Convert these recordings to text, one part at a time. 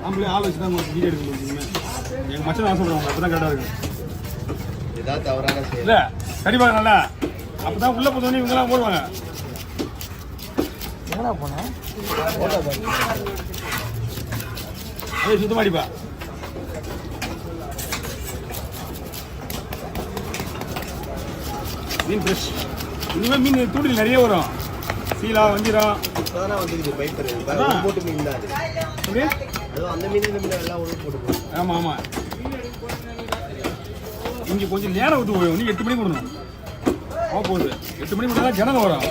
நம்மளே ஆள் வச்சு தான் உங்களுக்கு வீடியோ எடுக்க முடியுமே. எங்கள் மச்சன் நான் சொல்கிறேன் அப்போ தான் கரெக்டாக இருக்கும். ஏதாவது தவறான இல்லை சரி பாருங்க நல்லா அப்போ தான் உள்ளே போதோடனே இவங்கெல்லாம் போடுவாங்க. எங்கடா போனேன் அதே சுத்தமாடிப்பா. மீன் ஃப்ரெஷ். இனிமேல் மீன் தூண்டில் நிறைய வரும். சீலா வஞ்சிரம் இப்போதானே வந்துருக்குது பைப்பர் போட்டு மீன் தான் அது. அதுவும் அந்த மீன் இந்த மீன் எல்லாம் ஒன்று போட்டு. ஆமாம் ஆமாம். இங்கே கொஞ்சம் நேரம் ஊற்று போய் நீ 8 மணிக்கு விடணும். போகுது 8 மணிக்கு விட்டா ஜனம் வரும்.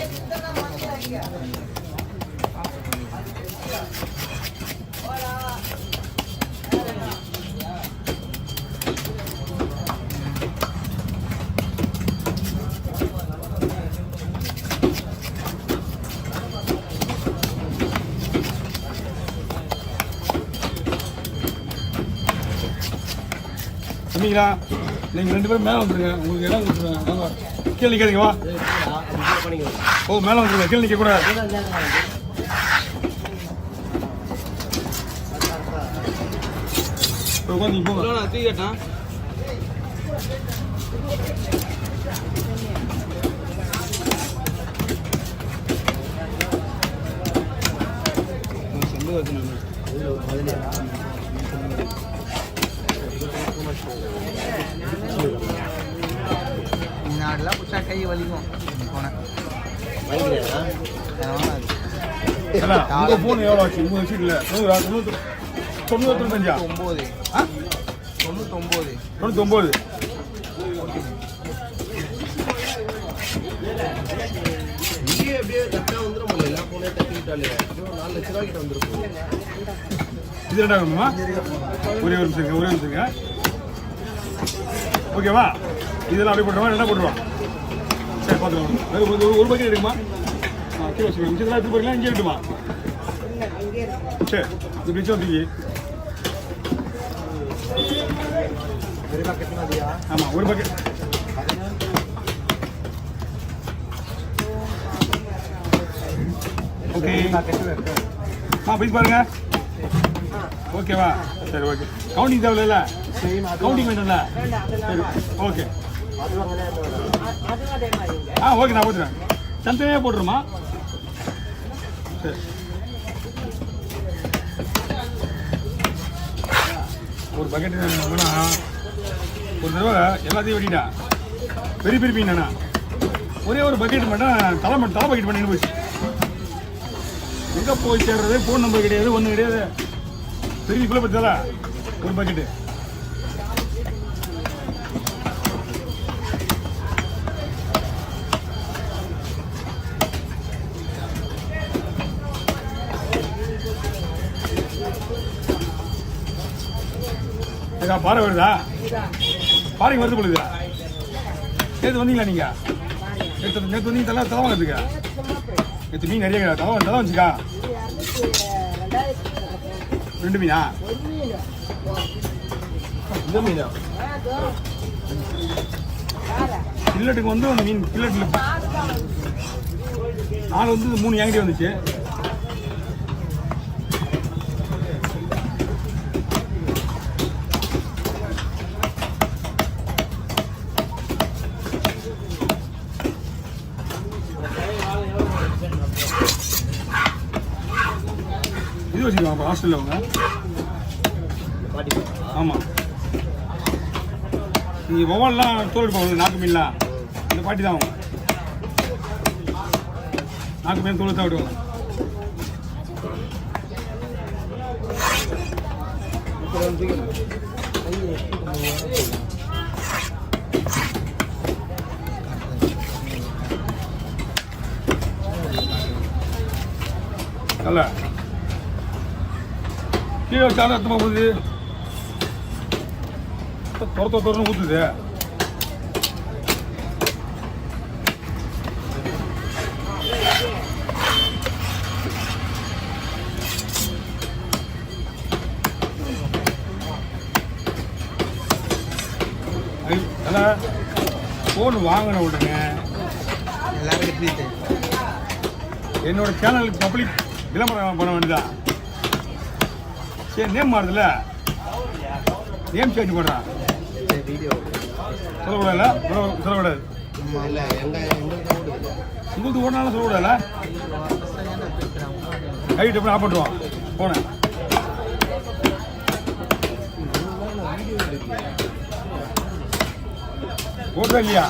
சொன்னீங்களா நீங்கள் 2 பேரும் மேலே வந்துருங்க. உங்களுக்கு இடம் கொடுத்துருவேன். கீழே நிற்காதீங்க வா. ஓ மேலே வந்துருங்க. கீழே நிற்கக்கூடாது. உட்காந்து போங்க. நான் தூக்கிட்டேன். செல்லு வருது நாடெல்லாம் பிடிச்சா கை வலிக்கும் போனேன். உங்கள் ஃபோன் எவ்வளோ ஆச்சு? 3 வச்சுட்டு இல்லை 99 99 இங்கேயே அப்படியே கரெக்டாக வந்துடும் போல. எல்லா ஃபோனே தட்டிக்கிட்டாலே 4 லட்ச ரூபாய்க்கிட்ட வந்துருக்கும். இது ரெண்டா வேணுமா? ஒரே ஒரு நிமிஷம். ஓகேவா? இதெல்லாம் அப்படியே போட்டுருவா ரெண்டா போட்டுருவான். சரி பார்த்துக்கலாம். ஒரு பக்கெட் எடுக்குமா? கீழே வச்சுக்கலாம். மிச்சத்தெல்லாம் எடுத்து போறீங்களா? இங்கே இருக்குமா? சரி இது மிச்சம் வந்துச்சு. ஆமாம் ஒரு பக்கெட். ஓகே போய் பாருங்க. ஓகேவா? சரி ஓகே. கவுண்டிங் தேவையில்ல. கவுண்டிங் வேணும்ல? சரி ஓகே. ஓகே நான் போட்டுறேன். தனித்தனியாக போட்டுருமா? சரி ஒரு பக்கெட் வேணும்னா ஒரு தடவை எல்லாத்தையும் வெட்டிட்டா பெரிய பெரிய மீனா ஒரே ஒரு பக்கெட் மட்டும் தலை பக்கெட் பண்ணிட்டு போச்சு. எங்கே போய் சேர்றது? ஃபோன் நம்பர் கிடையாது, ஒன்றும் கிடையாது. பெரிய பிள்ளை பற்றி ஒரு பக்கெட்டு. பாறை வருதா? பாறைக்கு வருது பொழுதா? நேற்று வந்தீங்களா நீங்கள்? நேற்று வந்தீங்க தலை வாங்கிறதுக்கா? நேற்று மீன் நிறைய தலை வந்துச்சுக்கா? 2 மீனா? இந்த மீனா கில்லட்டுக்கு வந்து அந்த மீன் கில்லட்டில் 4 வந்து 3 ஏங்கிட்டே வந்துச்சு. இது வச்சுருக்காங்க ஹாஸ்டலில் அவங்க. ஆமாம் நீங்கள் வவால்லாம் தோல் எடுப்பாங்க நாக்கு மீன்லாம் இந்த பாட்டி தான் அவங்க. நாக்கு மீன் தோல் தான் விடுவாங்க. அல்ல கீழே வச்சாலும் அர்த்தமாக போகுது. துரன்னு ஊற்றுது. அதான் ஃபோன் வாங்கின உடனே எல்லாரும் என்னோட சேனலுக்கு பப்ளிக் விளம்பரம் பண்ண வேண்டியதா? சரி நேம் மாறுதுல்ல, நேம் சேஞ்ச் பண்ணுறான். வீடியோ சொல்லக்கூடாதுல்ல, சொல்லக்கூடாது. இல்லை எங்களுக்கு ஓடுது. உங்களுக்கு ஓடினாலும் சொல்லக்கூடாதுல்ல. கைட்டு எப்படி ஆஃப் பண்ணுவான் போனேன். ஓடுதா இல்லையா?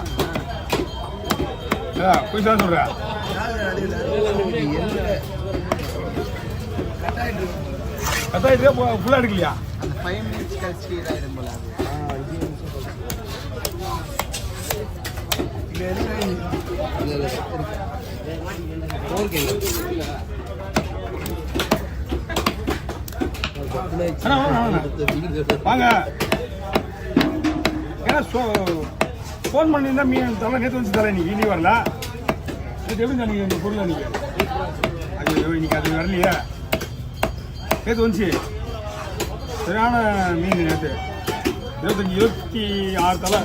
போய் தான் சொல்கிறேன். கத்தாயிட்டு ஃபுல்லாக எடுக்கலையா? அந்த 5 minutes கழிச்சு இதாயிடும் போல அது. வாங்க. ஏன்னா ஃபோன் பண்ணியிருந்தா மீன் தலை நேற்று வந்து தலை இன்னைக்கு இன்னி வரல. நேற்று எப்படி நீங்கள் இந்த பொருள் நீங்கள் ஐயோ இன்னைக்கு அது வரலையே. நேற்று வந்துச்சு சரியான மீன். நேற்று 26 தலை,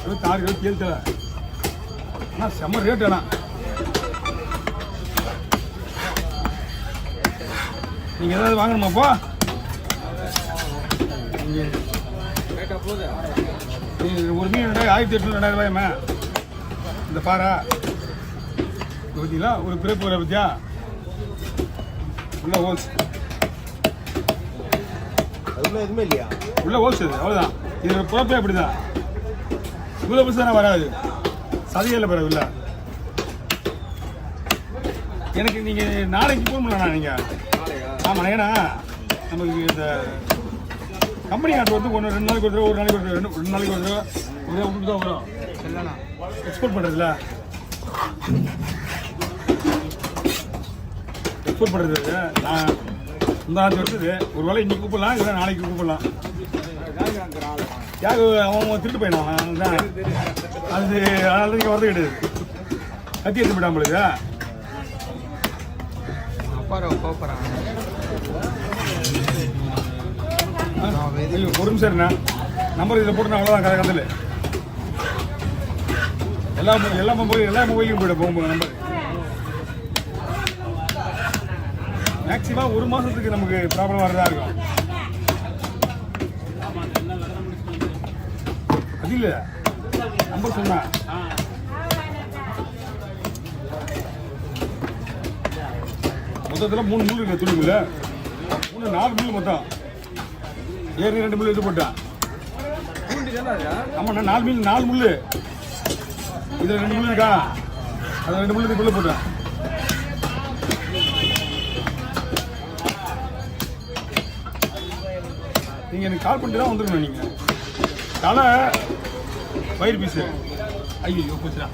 26, 27 தலை. ஆனால் செம்ம ரேட். ஆனால் நீங்கள் ஏதாவது வாங்கணுமாப்பா? ஒரு மீன் 1800 2000 இந்த பாரா பார்த்தீங்களா? ஒரு பிறப்பு வர பத்தியா உள்ள ஹோல்ஸ், அதுக்குள்ள எதுவுமே இல்லையா? உள்ள ஹோல்ஸ் அது அவ்வளோதான். இது பிறப்பே அப்படிதான். இவ்வளோ பஸ் தானே வராது, சதிகளில் பிறகு இல்லை. எனக்கு நீங்கள் நாளைக்கு ஃபோன் பண்ணலாம். நீங்கள் ஆமாம், ஏன்னா நமக்கு இந்த கம்பெனி ஆர்டர் வந்து 2 நாளைக்கு ஒரு தடவை, ஒரு நாளைக்கு ஒரு தடவை, 2 நாளைக்கு ஒரு தடவை விட்டு தான் வரும். இல்லைண்ணா எக்ஸ்போர்ட் பண்ணுறதுல எக்ஸ்போர்ட் பண்ணுறது நான் இந்த ஆச்சு வச்சது. ஒரு வேளை இன்னைக்கு கூப்பிடலாம், இல்லை நாளைக்கு கூப்பிடலாம். யாரு அவன் திருட்டு போயிடும் தான் அது. அதனால தான் நீங்கள் வரது கிடையாது. கத்தி எடுத்து போயிட்டான் உங்களுக்கு. போகிறாங்க. ஒரு நிமிஷம் இருண்ணா, நம்பர் இதில் போட்டு அவ்வளோதான் கதையில். எல்லா மொபைலையும் போய்ட்டு போகும்போது நம்பர் மேக்ஸிமம் 1 மாதத்துக்கு நமக்கு ப்ராப்ளம் வரதா இருக்கும். அது இல்லை நம்பர் சொன்னா மொத்தத்தில் 3 முள் இருக்கு துணிக்குள்ள. 4 முள் மொத்தம். ஏறி 2 முள் இது போட்டான். ஆமாண்ணா 4 முள். இதில் 2 முள் இருக்கா? அது 2 முள் இதுக்குள்ளே போட்டான். நீங்கள் எனக்கு கால் பண்ணிட்டு தான் வந்துருக்கணும். நீங்கள் தலை வயிறு பீஸு. ஐயோ போச்சுடா.